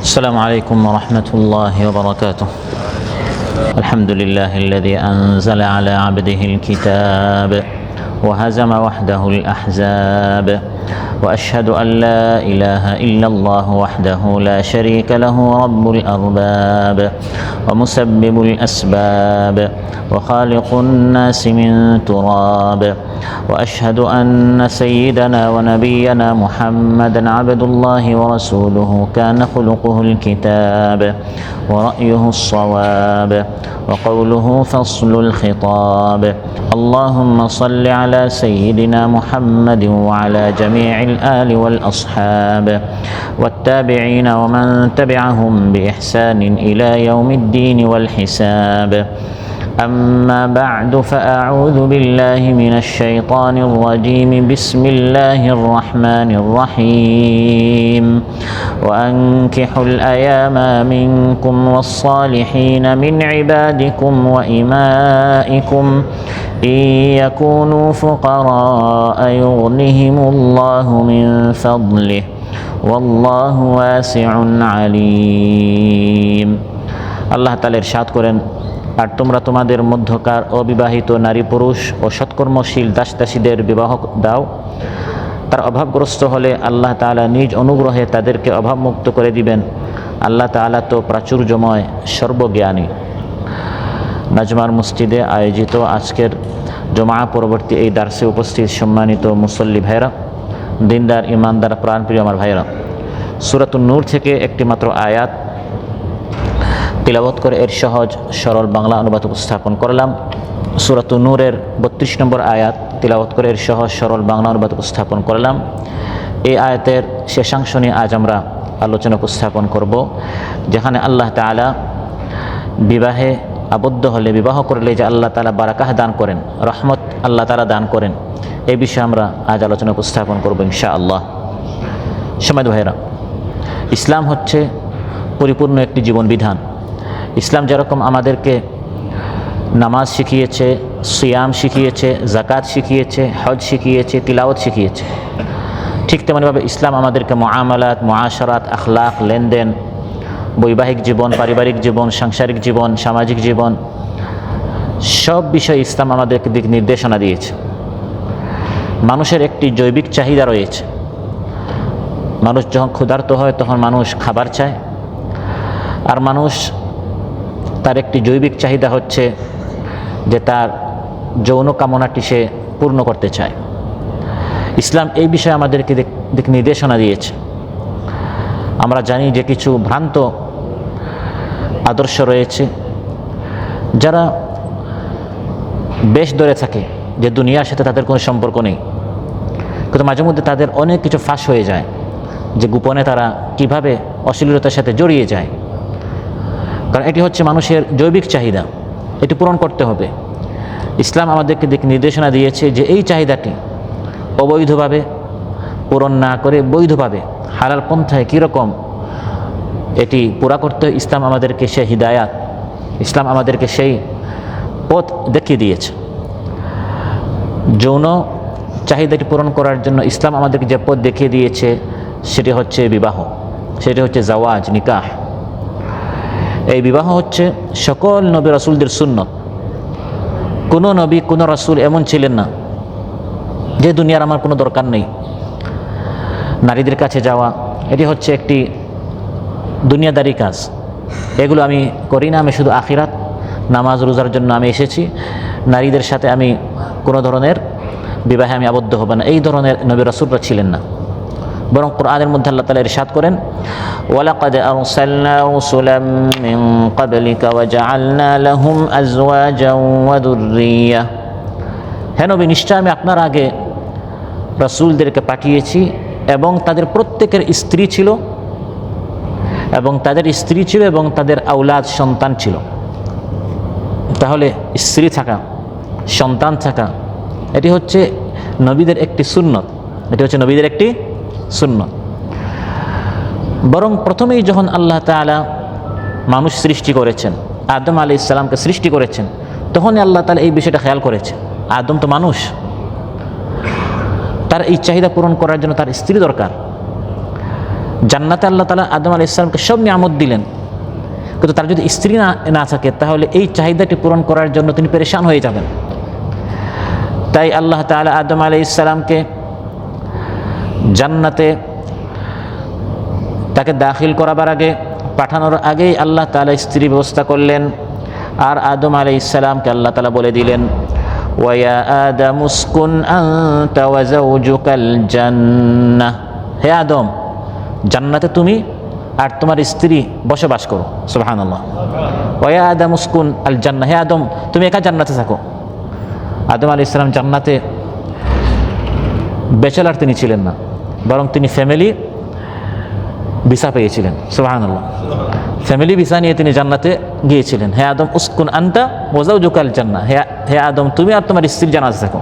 السلام عليكم ورحمة الله وبركاته. الحمد لله الذي أنزل على عبده الكتاب وهزم وحده الأحزاب، وأشهد أن لا إله إلا الله وحده لا شريك له رب الأرباب ومسبب الأسباب وخالق الناس من تراب، وأشهد أن سيدنا ونبينا محمدًا عبد الله ورسوله كان خلقه الكتاب ورأيه الصواب وقوله فصل الخطاب. اللهم صل على سيدنا محمد وعلى جميع الآل والأصحاب والتابعين ومن تبعهم بإحسان إلى يوم الدين والحساب. أما بعد فأعوذ بالله من الشيطان الرجيم. بسم الله الرحمن الرحيم. وأنكحوا الأيام منكم والصالحين من عبادكم وإمائكم إن يكونوا فقراء يغنهم الله من فضله والله واسع عليم. আল্লাহ তাআলা ইরশাদ করেন, আর তোমরা তোমাদের মধ্যকার অবিবাহিত নারী পুরুষ ও সৎকর্মশীল দাসদাসীদের বিবাহ দাও। তার অভাবগ্রস্ত হলে আল্লাহ তাআলা নিজ অনুগ্রহে তাদেরকে অভাবমুক্ত করে দিবেন। আল্লাহ তাআলা তো প্রাচুর্যময়, সর্বজ্ঞানী। নাজমার মসজিদে আয়োজিত আজকের জমা পরবর্তী এই দার্সে উপস্থিত সম্মানিত মুসল্লি ভাইরা, দিনদার ইমানদার প্রাণপ্রিয় আমার ভাইরা, সূরাতুন নূর থেকে একটি মাত্র আয়াত তিলাওয়াত করে এর সহজ সরল বাংলা অনুবাদ উপস্থাপন করলাম। সূরাতুন নূরের 32 নম্বর আয়াত তিলাওয়াত করে এর সহজ সরল বাংলা অনুবাদ উপস্থাপন করলাম। এই আয়াতের শেষাংশ নিয়ে আজ আমরা আলোচনা উপস্থাপন করব, যেখানে আল্লাহ তাআলা বিবাহে আবদ্ধ হলে, বিবাহ করলে যে আল্লাহ তাআলা বারাকাহ দান করেন, রহমত আল্লাহ তাআলা দান করেন, এই বিষয়ে আমরা আজ আলোচনা উপস্থাপন করব ইনশাআল্লাহ। সম্মানিত ভাইরা, ইসলাম হচ্ছে পরিপূর্ণ একটি জীবন বিধান। ইসলাম যেরকম আমাদেরকে নামাজ শিখিয়েছে, সিয়াম শিখিয়েছে, যাকাত শিখিয়েছে, হজ শিখিয়েছে, তিলাওয়াত শিখিয়েছে, ঠিক তেমনিভাবে ইসলাম আমাদেরকে মুআমালাত, মুআশারাত, আখলাক, লেনদেন, বৈবাহিক জীবন, পারিবারিক জীবন, সাংসারিক জীবন, সামাজিক জীবন, সব বিষয়ে ইসলাম আমাদেরকে দিক নির্দেশনা দিয়েছে। মানুষের একটি জৈবিক চাহিদা রয়েছে। মানুষ যখন ক্ষুধার্ত হয় তখন মানুষ খাবার চায়, আর মানুষ তার একটি জৈবিক চাহিদা হচ্ছে যে তার যৌন কামনাটি সে পূর্ণ করতে চায়। ইসলাম এই বিষয়ে আমাদেরকে দিক নির্দেশনা দিয়েছে। আমরা জানি যে কিছু ভ্রান্ত আদর্শ রয়েছে, যারা বেশ ধরে থাকে যে দুনিয়ার সাথে তাদের কোনো সম্পর্ক নেই, কিন্তু মাঝে মধ্যে তাদের অনেক কিছু ফাঁস হয়ে যায় যে গোপনে তারা কিভাবে অশ্লীলতার সাথে জড়িয়ে যায়। কারণ এটি হচ্ছে মানুষের জৈবিক চাহিদা, এটি পূরণ করতে হবে। ইসলাম আমাদেরকে দিক নির্দেশনা দিয়েছে যে এই চাহিদাটি অবৈধভাবে পূরণ না করে বৈধভাবে হালাল পন্থায় কীরকম এটি পুরা করতে হয়। ইসলাম আমাদেরকে সেই হিদায়াত, ইসলাম আমাদেরকে সেই পথ দেখিয়ে দিয়েছে। যৌন চাহিদাটি পূরণ করার জন্য ইসলাম আমাদেরকে যে পথ দেখিয়ে দিয়েছে সেটি হচ্ছে বিবাহ, সেটি হচ্ছে জাওয়াজ, নিকাহ। এই বিবাহ হচ্ছে সকল নবী রাসূলদের সুন্নত। কোনো নবী, কোনো রাসূল এমন ছিলেন না যে দুনিয়ার আমার কোনো দরকার নেই, নারীদের কাছে যাওয়া এটি হচ্ছে একটি দুনিয়াদারি কাজ, এগুলো আমি করি না, আমি শুধু আখিরাত, নামাজ রোজার জন্য আমি এসেছি, নারীদের সাথে আমি কোনো ধরনের বিবাহে আমি আবদ্ধ হব না, এই ধরনের নবী রাসূলরা ছিলেন না। বরং কোরআনের মধ্যে আল্লাহ তাআলা ইরশাদ করেন, ওয়ালাকাদ আরসালনা রাসূলাম মিন ক্বাবলিকা ওয়া জাআলনা লাহুম আজওয়াজান ওয়া যুররিয়্যাহ। হে নবী, নিশ্চয় আমি আপনার আগে রাসূলদেরকে পাঠিয়েছি এবং তাদের প্রত্যেকের স্ত্রী ছিল, এবং তাদের স্ত্রী ছিল এবং তাদের আওলাদ, সন্তান ছিল। তাহলে স্ত্রী থাকা, সন্তান থাকা, এটি হচ্ছে নবীদের একটি সুন্নত, এটি হচ্ছে নবীদের একটি সুন্নত। বরং প্রথমেই যখন আল্লাহ তাআলা মানুষ সৃষ্টি করেছেন, আদম আলাইহিস সালামকে সৃষ্টি করেছেন, তখনই আল্লাহ তাআলা এই বিষয়টা খেয়াল করেছেন। আদম তো মানুষ, তার এই চাহিদা পূরণ করার জন্য তার স্ত্রী দরকার। জান্নাতে আল্লাহ তাআলা আদম আলাইহিস সালামকে সব নিয়ামত দিলেন, কিন্তু তার যদি স্ত্রী না থাকে তাহলে এই চাহিদাটি পূরণ করার জন্য তিনি পেরেশান হয়ে যাবেন। তাই আল্লাহ তাআলা আদম আলাইহিস সালামকে জান্নাতে তাকে দাখিল করাবার আগে, পাঠানোর আগেই আল্লাহ তাআলা স্ত্রী ব্যবস্থা করলেন। আর আদম আলাইহিস সালামকে আল্লাহ তাআলা বলে দিলেন, ওয়া আদম উসকুন আনতা ওয়া যাওজুকাল জান্নাহ, হে আদম জান্নাতে তুমি আর তোমার স্ত্রী বসবাস করো। সুবহানাল্লাহ। ওয়া আদম উসকুন আল জান্নাহ, হে আদম তুমি একা জান্নাতে থাকো। আদম আলাইহিস সালাম জান্নাতে ব্যাচেলার তিনি ছিলেন না, বরং তিনি ফ্যামিলি ভিসা পেয়েছিলেন। সুবহানাল্লাহ। ফ্যামিলি ভিসা নিয়ে তিনি জান্নাতে গিয়েছিলেন। হে আদম উসকুন আনতা ওয়া যাওজুকাল জান্নাহ, হে আদম তুমি আর তোমার স্ত্রী জান্নাতে থাকো।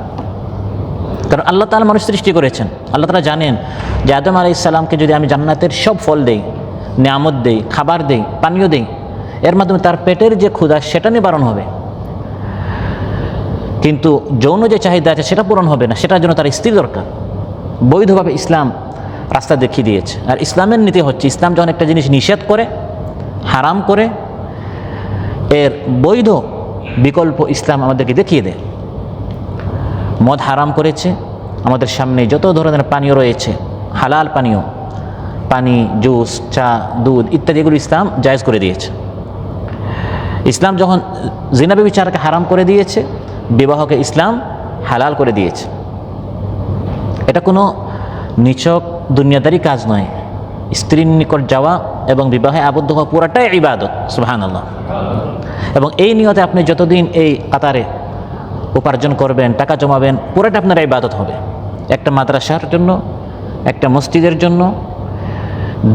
কারণ আল্লাহ তাআলা মানুষ সৃষ্টি করেছেন, আল্লাহ তাআলা জানেন যে আদম আলাইহিস সালামকে যদি আমি জান্নাতের সব ফল দেই, নিয়ামত দেই, খাবার দেই, পানীয় দেই, এর মাধ্যমে তার পেটের যে ক্ষুধা সেটা নিবারণ হবে, কিন্তু যৌন যে চাহিদা আছে সেটা পূরণ হবে না, সেটার জন্য তার স্ত্রী দরকার। বৈধভাবে ইসলাম রাস্তা দেখিয়ে দিয়েছে। আর ইসলামের নীতি হচ্ছে, ইসলাম যখন একটা জিনিস নিষেধ করে, হারাম করে, এর বৈধ বিকল্প ইসলাম আমাদেরকে দেখিয়ে দেয়। মদ হারাম করেছে, আমাদের সামনে যত ধরনের পানীয় রয়েছে, হালাল পানীয়, পানি, জুস, চা, দুধ ইত্যাদি, এগুলো ইসলাম জায়েজ করে দিয়েছে। ইসলাম যখন জিনা ব্যভিচারকে হারাম করে দিয়েছে, বিবাহকে ইসলাম হালাল করে দিয়েছে। এটা কোনো নিছক দুনিয়াদারি কাজ নয়। স্ত্রীর নিকট যাওয়া এবং বিবাহে আবদ্ধ হওয়া পুরাটাই ইবাদত। সুবহানাল্লাহ। এবং এই নিয়তে আপনি যতদিন এই কাতারে উপার্জন করবেন, টাকা জমাবেন, পুরাটা আপনার ইবাদত হবে। একটা মাদ্রাসার জন্য, একটা মসজিদের জন্য,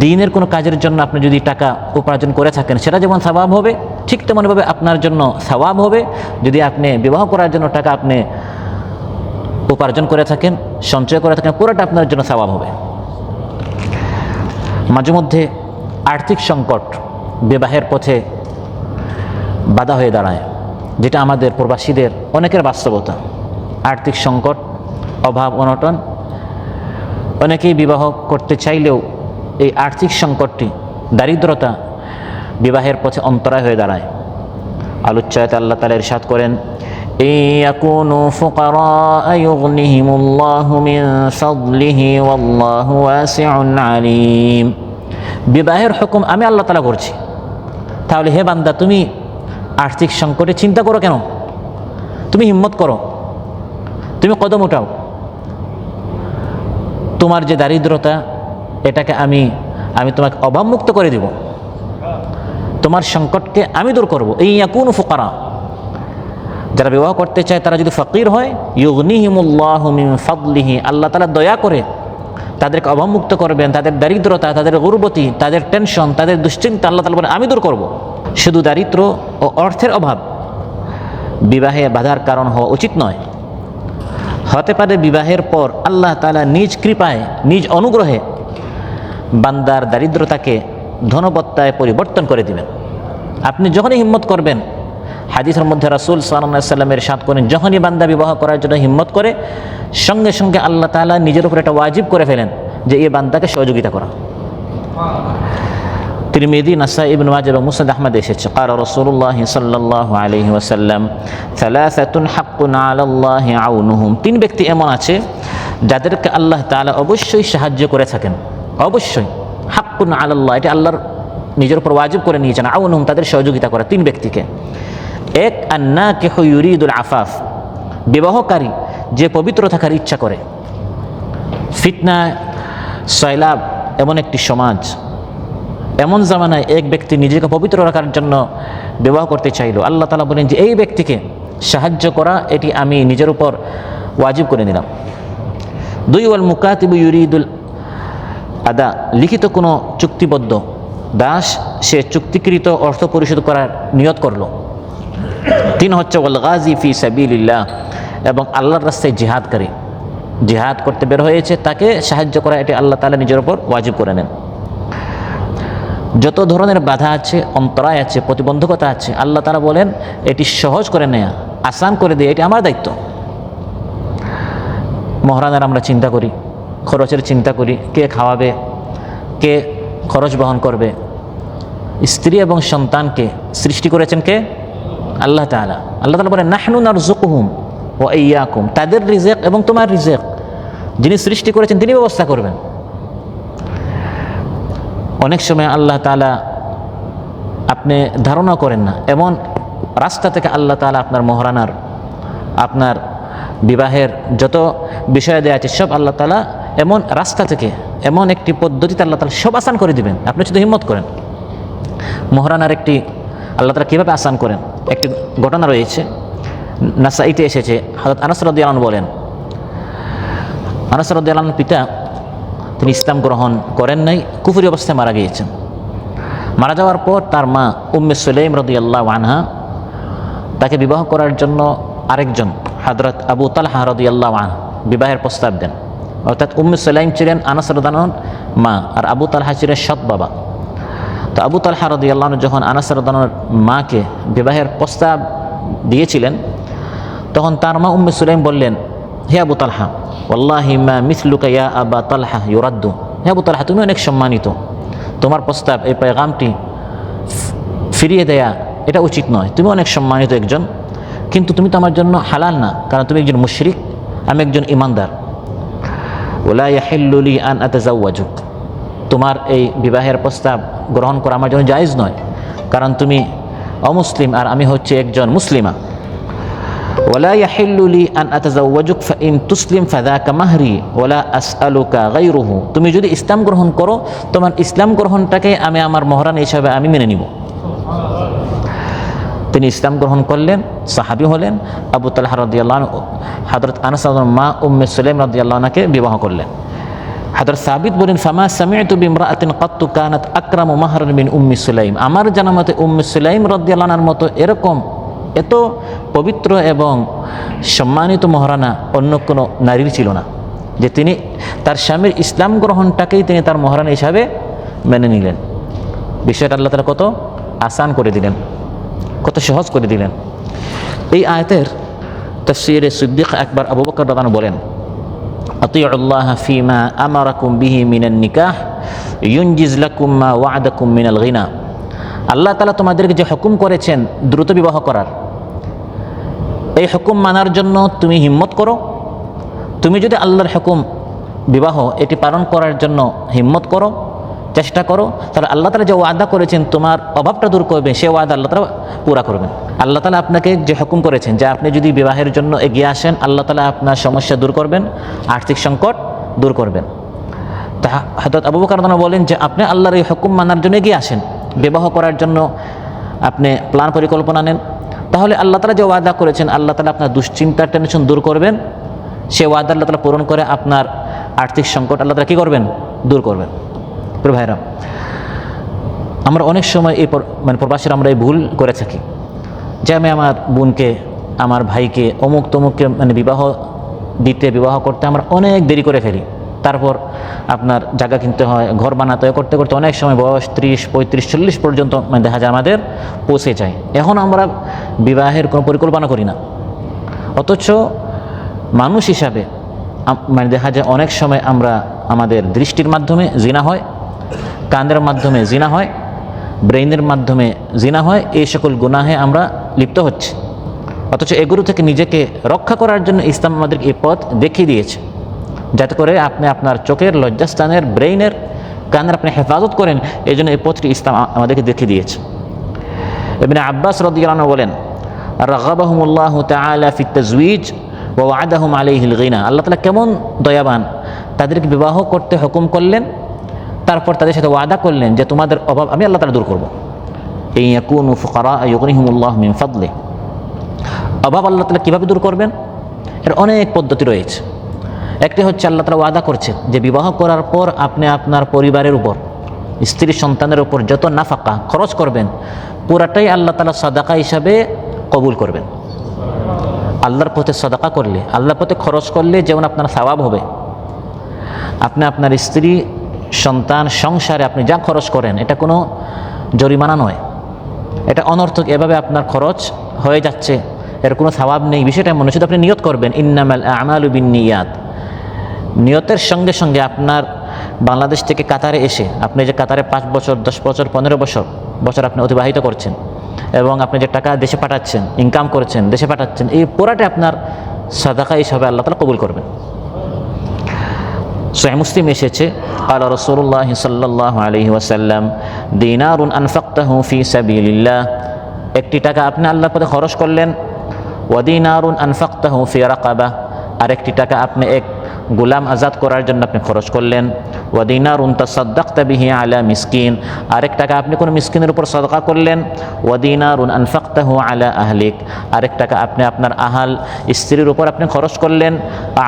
দ্বীনের কোনো কাজের জন্য আপনি যদি টাকা উপার্জন করে থাকেন, সেটা যেমন সওয়াব হবে, ঠিক তেমনভাবে আপনার জন্য সওয়াব হবে যদি আপনি বিবাহ করার জন্য টাকা আপনি উপার্জন করে থাকেন, সঞ্চয় করে থাকেন, পুরোটা আপনার জন্য সওয়াব হবে। মাঝে মধ্যে আর্থিক সংকট বিবাহের পথে বাধা হয়ে দাঁড়ায়, যেটা আমাদের প্রবাসীদের অনেকের বাস্তবতা। আর্থিক সংকট, অভাব, অনটন, অনেকেই বিবাহ করতে চাইলেও এই আর্থিক সংকটটি, দারিদ্রতা বিবাহের পথে অন্তরায় হয়ে দাঁড়ায়। আলোচ্যায়তে আল্লাহ তাআলা ইরশাদ করেন, ইয়াকুনু ফুকারা ইউগনিহিমুল্লাহু মিন ফাদলিহি ওয়াল্লাহু ওয়াসিউন আলিম। বিবাহের হুকুম আমি আল্লাহ তাআলা করছি, তাহলে হে বান্দা তুমি আর্থিক সংকটে চিন্তা করো কেন? তুমি হিম্মত করো, তুমি কদম উঠাও। তোমার যে দারিদ্রতা, এটাকে আমি তোমাকে অভাবমুক্ত করে দেব, তোমার সংকটকে আমি দূর করব। এই ইয়াকুনু ফুকারা, যারা বিবাহ করতে চায় তারা যদি ফকির হয়, ইউগনিহিমুল্লাহু মিন ফাদলিহি, আল্লাহ তাআলা দয়া করে তাদেরকে অভাবমুক্ত করবেন। তাদের দারিদ্রতা, তাদের গুরবতি, তাদের টেনশন, তাদের দুশ্চিন্তা আল্লাহ তাআলা বলেন আমি দূর করব। শুধু দারিদ্র ও অর্থের অভাব বিবাহে বাধার কারণ হওয়া উচিত নয়। হতে পারে বিবাহের পর আল্লাহ তাআলা নিজ কৃপায়, নিজ অনুগ্রহে বান্দার দারিদ্রতাকে ধনবত্তায় পরিবর্তন করে দিবেন। আপনি যখনই হিম্মত করবেন, হাদিসের মধ্যে রাসূল সাল্লাল্লাহু আলাইহি ওয়াসাল্লামের ইরশাদ করেন, যখনই বান্দা বিবাহ করার জন্য হিম্মত করে, সঙ্গে সঙ্গে আল্লাহ তাআলা নিজের উপর একটা ওয়াজিব করে ফেলেন যে এই বান্দাকে সহযোগিতা করা। তিরমিজি, নাসাই, ইবনে মাজাহ এবং মুসনাদ আহমদ এসেছে, ক্বালা রাসূলুল্লাহ সাল্লাল্লাহু আলাইহি ওয়াসাল্লাম, সালাসাতুন হাক্কুন আলাল্লাহি আউনুহুম। তিন ব্যক্তি এমন আছে যাদেরকে আল্লাহ তাআলা অবশ্যই সাহায্য করে থাকেন, অবশ্যই। হাক্কুন আলাল্লাহ, এটা আল্লাহর নিজের উপর ওয়াজিব করে নিয়েছেন। আউনুহুম, তাদের সহযোগিতা করা। তিন ব্যক্তিকে। এক, আন্নাকিহু ইউরিদুল আফাফ, বিবাহকারী যে পবিত্র থাকার ইচ্ছা করে। ফিতনা, সয়লাব এমন একটি সমাজ, এমন জামানায় এক ব্যক্তি নিজেকে পবিত্র রাখার জন্য বিবাহ করতে চাইল, আল্লাহ তাআলা বলেন যে এই ব্যক্তিকে সাহায্য করা এটি আমি নিজের উপর ওয়াজিব করে নিলাম। দুই, ওয়াল মুকাতিবু ইউরিদুল আদা, লিখিত কোনো চুক্তিবদ্ধ দাস সে চুক্তিকৃত অর্থ পরিশোধ করার নিয়ত করলো। তিন হচ্ছে ওয়াল গাজী ফি সাবিলিল্লাহ, এবং আল্লাহর রাস্তায় জিহাদকারী, জিহাদ করতে বের হয়েছে, তাকে সাহায্য করা এটি আল্লাহ তাআলা নিজের উপর ওয়াজিব করে নেন। যত ধরনের বাধা আছে, অন্তরায় আছে, প্রতিবন্ধকতা আছে, আল্লাহ তাআলা বলেন এটি সহজ করে নেয়া, আসান করে দেয়া এটি আমার দায়িত্ব। মহরানের আমরা চিন্তা করি, খরচের চিন্তা করি, কে খাওয়াবে, কে খরচ বহন করবে। স্ত্রী এবং সন্তানকে সৃষ্টি করেছেন কে? আল্লাহ তাআলা। আল্লাহ তাআলা বলেন নাহনু নারযুকুহুম ওয়া ইয়্যাকুম, তাদের রিজিক এবং তোমার রিজিক যিনি সৃষ্টি করেছেন তিনি ব্যবস্থা করবেন। অনেক সময় আল্লাহ তাআলা আপনি ধারণা করেন না, এমন রাস্তা থেকে আল্লাহ তাআলা আপনার মহারানার, আপনার বিবাহের যত বিষয় দেওয়া আছে সব আল্লাহ তাআলা এমন রাস্তা থেকে, এমন একটি পদ্ধতিতে আল্লাহ তাআলা সব আসান করে দিবেন, আপনি শুধু হিম্মত করেন। মহারানার একটি আল্লাহ তাআলা কীভাবে আসান করেন একটি ঘটনা রয়েছে, নাসাইতে এসেছে। হযরত আনাস রাদিয়াল্লাহু আনহু বলেন, আনাস রাদিয়াল্লাহু আনহুর পিতা তিনি ইসলাম গ্রহণ করেন নাই, কুফরি অবস্থায় মারা গিয়েছেন। মারা যাওয়ার পর তার মা উম্মে সুলাইম রাদিয়াল্লাহু আনহা তাকে বিবাহ করার জন্য আরেকজন হযরত আবু তালহা রাদিয়াল্লাহু আনহু বিবাহের প্রস্তাব দেন। অর্থাৎ উম্মে সুলাইম ছিলেন আনাস রাদিয়াল্লাহু আনহুর মা, আর আবু তালহা ছিলেন সৎ বাবা। তো আবু তালহা রাদিয়াল্লাহু আনহু যখন আনাস রাদিয়াল্লাহু আনহুর মাকে বিবাহের প্রস্তাব দিয়েছিলেন, তখন তার মা উম্মে সুলাইম বললেন, হে আবু তালহা, ওয়াল্লাহি মা মিসলুকা ইয়া আবা তালহা ইউরাদ্দু, হে আবু তালহা তুমি অনেক সম্মানিত, তোমার প্রস্তাব এই পেগামটি ফিরিয়ে দেয়া এটা উচিত নয়, তুমি অনেক সম্মানিত একজন, কিন্তু তুমি তো আমার জন্য হালাল না, কারণ তুমি একজন মুশরিক, আমি একজন ইমানদার। ওয়ালা ইয়াহিল্লু লি আন আতাজাওয়াজুক, তোমার এই বিবাহের প্রস্তাব গ্রহণ করা আমার জন্য জায়েজ নয়, কারণ তুমি অমুসলিম আর আমি হচ্ছে একজন মুসলিমা। ওয়ালা ইয়াহিল্লু লি আন আতাজাওয়াজুক ফাইন তুসলিম ফাযাকা মাহরি ওয়ালা আসআলুকা গায়রুহু, তুমি যদি ইসলাম গ্রহণ করো তোমার ইসলাম গ্রহণটাকে আমি আমার মহরানা হিসাবে আমি মেনে নিব। তিনি ইসলাম গ্রহণ করলেন, সাহাবী হলেন। আবু তালহা রাদিয়াল্লাহু আনহু হযরত আনাস রাদিয়াল্লাহু আনহু মা উম্মে সুলাইম রাদিয়াল্লাহু আনহাকে বিবাহ করলেন। হযরত সাবিত বলেন, ফামা সামি'তু বিমরাআতিন কাত্তু কানাত আকরামু মাহরান মিন উম্মি সুলাইম, আমার জানা মতে উম্মে সুলাইম রাদিয়াল্লাহু আনহার মতো এরকম এত পবিত্র এবং সম্মানিত মহারানা অন্য কোনো নারীর ছিল না, যে তিনি তার স্বামীর ইসলাম গ্রহণটাকেই তিনি তার মহারানা হিসাবে মেনে নিলেন। বিষয়টা আল্লাহ তাআলা কত আসান করে দিলেন, কত সহজ করে দিলেন। এই আয়াতের তাফসীরে সিদ্দিক আকবর আবু বকর রাদিয়াল্লাহু আনহু বলেন, আতিউল্লাহ ফিমা আমারাকুম বিহি মিনান নিকাহ ইউনজিজ লাকুম মা ওয়া'দাকুম মিনাল গিনা, আল্লাহ তাআলা তোমাদেরকে যে হুকুম করেছেন দ্রুত বিবাহ করার, এই হুকুম মানার জন্য তুমি হিম্মত করো। তুমি যদি আল্লাহর হুকুম বিবাহ এটি পালন করার জন্য হিম্মত করো, চেষ্টা করো, তাহলে আল্লাহ তাআলা যে ওয়াদা করেছেন তোমার অভাবটা দূর করবেন, সে ওয়াদা আল্লাহ তাআলা পুরা করবেন। আল্লাহ তাআলা আপনাকে যে হুকুম করেছেন যে আপনি যদি বিবাহের জন্য এগিয়ে আসেন, আল্লাহ তাআলা আপনার সমস্যা দূর করবেন, আর্থিক সংকট দূর করবেন। তা হযরত আবু বকর রাদিয়াল্লাহু আনহু বলেন যে আপনি আল্লাহর এই হুকুম মানার জন্য এগিয়ে আসেন, বিবাহ করার জন্য আপনি প্ল্যান পরিকল্পনা নেন, তাহলে আল্লাহ তাআলা যে ওয়াদা করেছেন আল্লাহ তাআলা আপনার দুশ্চিন্তা টেনশন দূর করবেন, সে ওয়াদা আল্লাহ তাআলা পূরণ করে আপনার আর্থিক সংকট আল্লাহ তাআলা কী করবেন? দূর করবেন। ভাইরা, আমরা অনেক সময় এই প্রবাসীরা আমরা এই ভুল করে থাকি যে আমি আমার বোনকে, আমার ভাইকে, অমুক তমুককে বিবাহ দিতে, বিবাহ করতে আমরা অনেক দেরি করে ফেলি। তারপর আপনার জায়গা কিনতে হয়, ঘর বানাতে হয়, করতে করতে অনেক সময় বয়স 30, 35, 40 পর্যন্ত দেখা যায় আমাদের পৌঁছে যায়। এখন আমরা বিবাহের কোনো পরিকল্পনা করি না, অথচ মানুষ হিসাবে দেখা যায় অনেক সময় আমরা আমাদের দৃষ্টির মাধ্যমে জিনা হয়, কানের মাধ্যমে জিনা হয়, ব্রেইনের মাধ্যমে জিনা হয়, এই সকল গুনাহে আমরা লিপ্ত হচ্ছি। অথচ এগুলো থেকে নিজেকে রক্ষা করার জন্য ইসলাম আমাদেরকে এই পথ দেখিয়ে দিয়েছে, যাতে করে আপনি আপনার চোখের, লজ্জাস্থানের, ব্রেইনের, কানের আপনি হেফাজত করেন। এই জন্য এই পথটি ইসলাম আমাদেরকে দেখিয়ে দিয়েছে। ইবনে আব্বাস রাদিয়াল্লাহু আনহু বলেন, রাগাবাহুমুল্লাহু তাআলা ফিত তাজওয়ীজ ওয়া ওয়া'দাহুম আলাইহিল গিনা, আল্লাহ তাআলা কেমন দয়াবান, তাদেরকে বিবাহ করতে হুকুম করলেন, তারপর তাদের সাথে ওয়াদা করলেন যে তোমাদের অভাব আমি আল্লাহ তাআলা দূর করব। ইন ইয়াকুনু ফুকারা ইউগনিহুমুল্লাহু মিন ফাদলি, অভাব আল্লাহ তাআলা কীভাবে দূর করবেন এর অনেক পদ্ধতি রয়েছে। একটি হচ্ছে আল্লাহ তাআলা ওয়াদা করছেন যে বিবাহ করার পর আপনি আপনার পরিবারের উপর, স্ত্রী সন্তানের উপর যত নাফাকা খরচ করবেন পুরাটাই আল্লাহ তাআলা সাদাকা হিসাবে কবুল করবেন। আল্লাহর পথে সাদাকা করলে, আল্লাহর পথে খরচ করলে যেমন আপনার সওয়াব হবে, আপনি আপনার স্ত্রী সন্তান সংসারে আপনি যা খরচ করেন এটা কোনো জরিমানা নয়, এটা অনর্থক এভাবে আপনার খরচ হয়ে যাচ্ছে, এর কোনো সওয়াব নেই, বিষয়টা মনে হচ্ছে। আপনি নিয়ত করবেন ইন্নামাল আমালু বিন্নিয়াত, নিয়তের সঙ্গে সঙ্গে আপনার বাংলাদেশ থেকে কাতারে এসে আপনি যে কাতারে 5 বছর 10 বছর 15 বছর আপনি অতিবাহিত করছেন এবং আপনি যে টাকা দেশে পাঠাচ্ছেন, ইনকাম করেছেন, দেশে পাঠাচ্ছেন, এই পুরাটা আপনার সাদাকা হিসাবে আল্লাহ তাআলা কবুল করবেন। সহিহ মুসলিম এসেছে, ক্বালা রাসূলুল্লাহ সাল্লাল্লাহু আলাইহি ওয়াসাল্লাম, দিনারুন আনফাকতাহু ফি সাবিলিল্লাহ, একটি টাকা আপনি আল্লাহর পথে খরচ করলেন, ওয়া দিনারুন আনফাকতাহু ফি রাকাবা, আরেকটি টাকা আপনি এক গোলাম আজাদ করার জন্য আপনি খরচ করলেন, ওয়া দিনারুন তাসাদ্দাকতা বিহি আলা মিসকিন, আরেক টাকা আপনি কোনো মিসকিনের উপর সাদকা করলেন, ওয়া দিনারুন আনফাকতাহু আলা আহলিক, আরেক টাকা আপনি আপনার আহাল স্ত্রীর উপর আপনি খরচ করলেন,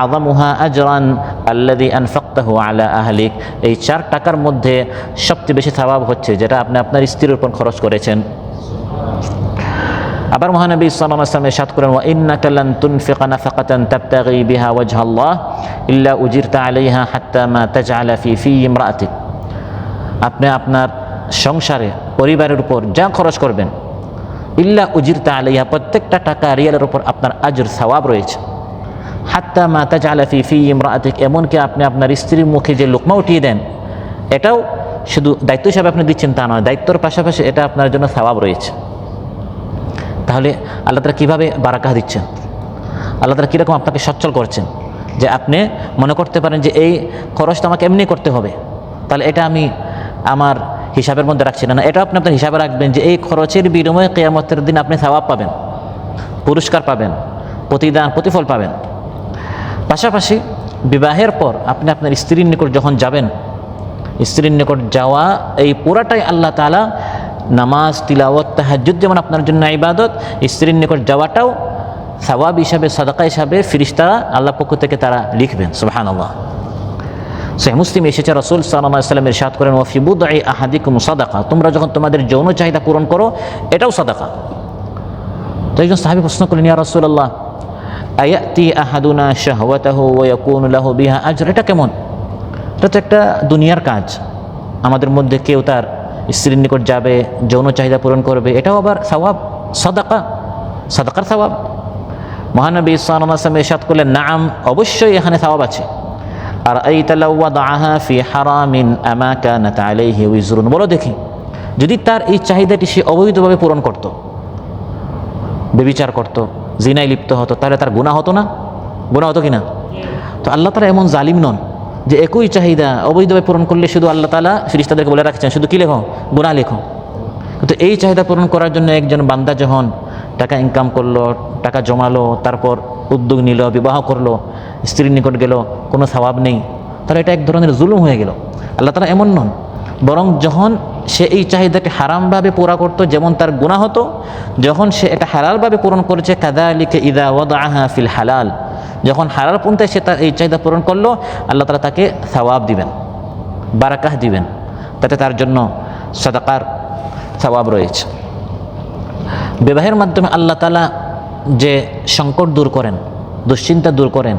আযমুহা আজরান আল্লাযী আনফাকতাহু আলা আহলিক, এই 4 টাকার মধ্যে সবচেয়ে বেশি সওয়াব হচ্ছে যেটা আপনি আপনার স্ত্রীর উপর খরচ করেছেন। আবার মহানবী সাল্লাল্লাহু আলাইহি ওয়াসাল্লাম ইরশাদ করেন, ওয়া ইন্নাকা লান তুনফিকা নাফাকাতান তাবতাগি বিহা ওয়াজহাল্লাহ ইল্লা উজিরতা আলাইহা হাত্তা মা তাজআলা ফি ইমরাআতিক, আপনি আপনার সংসারে পরিবারের উপর যা খরচ করবেন, ইল্লা উজিরতা আলাইহা, প্রত্যেকটা টাকা রিয়ালের উপর আপনার আজর সওয়াব রয়েছে, হাত্তা মা তাজআলা ফি ইমরাআতিক, এমনকি আপনি আপনার স্ত্রীর মুখে যে লোকমা উঠিয়ে দেন, এটাও শুধু দায়িত্ব হিসাবে আপনি দিচ্ছেন তা নয়, দায়িত্বর পাশাপাশি এটা আপনার জন্য সওয়াব রয়েছে। তাহলে আল্লাহ তাআলা কীভাবে বারাকাহ দিচ্ছেন, আল্লাহ তাআলা কীরকম আপনাকে সচ্ছল করছেন, যে আপনি মনে করতে পারেন যে এই খরচটা আমাকে এমনি করতে হবে, তাহলে এটা আমি আমার হিসাবের মধ্যে রাখছি না, এটা আপনি আপনার হিসাবে রাখবেন যে এই খরচের বিনিময়ে কিয়ামতের দিন আপনি সওয়াব পাবেন, পুরস্কার পাবেন, প্রতিফল পাবেন। পাশাপাশি বিবাহের পর আপনি আপনার স্ত্রীর নিকট যখন যাবেন, স্ত্রীর নিকট যাওয়া এই পুরাটাই আল্লাহ তাআলা, নামাজ, তিলাওয়াত, তাহাজ্জুদ যেমন আপনার জন্য ইবাদত, স্ত্রীর নিকট যাওয়াটাও সওয়াব হিসাবে, সাদাকা হিসাবে ফেরেশতারা আল্লাহর পক্ষ থেকে তারা লিখবেন। সুবহানাল্লাহ। সহিহ মুসলিম এসেছে, রাসূল সাল্লাল্লাহু আলাইহি ওয়াসাল্লাম ইরশাদ করেন, ওয়া ফি বুদঈ আহাদিকুম সাদাকা, তোমরা যখন তোমাদের যৌন চাহিদা পূরণ করো এটাও সাদাকা। তো একজন সাহাবী প্রশ্ন করলেন, ইয়া রাসূলুল্লাহ, আয়াতি আহাদুনা শাহওয়াতাহু ওয়া ইয়াকুনু লাহু বিহা আজর, এটা কেমন? এটা তো একটা দুনিয়ার কাজ, আমাদের মধ্যে কেউ তার স্ত্রীর নিকট যাবে, যৌন চাহিদা পূরণ করবে, এটাও আবার সওয়াব, সাদাকার সওয়াব। মহানবী সাল্লাল্লাহু আলাইহি ওয়াসাল্লাম ইরশাদ করলেন, নাম, অবশ্যই এখানে সওয়াব আছে। আর আইতা লাউ ওয়াদাআহা ফি হারামিন আমা কানাত আলাইহি উযরুন, বলো দেখি, যদি তার এই চাহিদাটি সে অবৈধভাবে পূরণ করত, ব্যভিচার করত, জিনায় লিপ্ত হতো, তাহলে তার গুনাহ হতো না? গুনাহ হতো কিনা? তো আল্লাহ তাআলা এমন জালিম নন যে একই চাহিদা অবৈধভাবে পূরণ করলে শুধু আল্লাহ তাআলা ফেরেশতাদেরকে বলে রাখছেন শুধু কি লেখো, গুনাহ লেখো। কিন্তু এই চাহিদা পূরণ করার জন্য একজন বান্দা যখন টাকা ইনকাম করলো, টাকা জমালো, তারপর উদ্যোগ নিল, বিবাহ করলো, স্ত্রীর নিকট গেল, কোনো সওয়াব নেই, তাহলে এটা এক ধরনের জুলুম হয়ে গেল। আল্লাহ তাআলা এমন নন, বরং যখন সে এই চাহিদাকে হারামভাবে পুরা করতো যেমন তার গুনাহ হতো, যখন সে এটা হালালভাবে পূরণ করেছে, কাযালিকা ইযা ওয়াদাআহা ফিল হালাল, যখন হালাল পন্থায় সে তার এই চাহিদা পূরণ করলো, আল্লাহ তাআলা তাকে সওয়াব দিবেন, বারাকাহ দিবেন, তাতে তার জন্য সাদাকার সওয়াব রয়েছে। বিবাহের মাধ্যমে আল্লাহ তাআলা যে সংকট দূর করেন, দুশ্চিন্তা দূর করেন,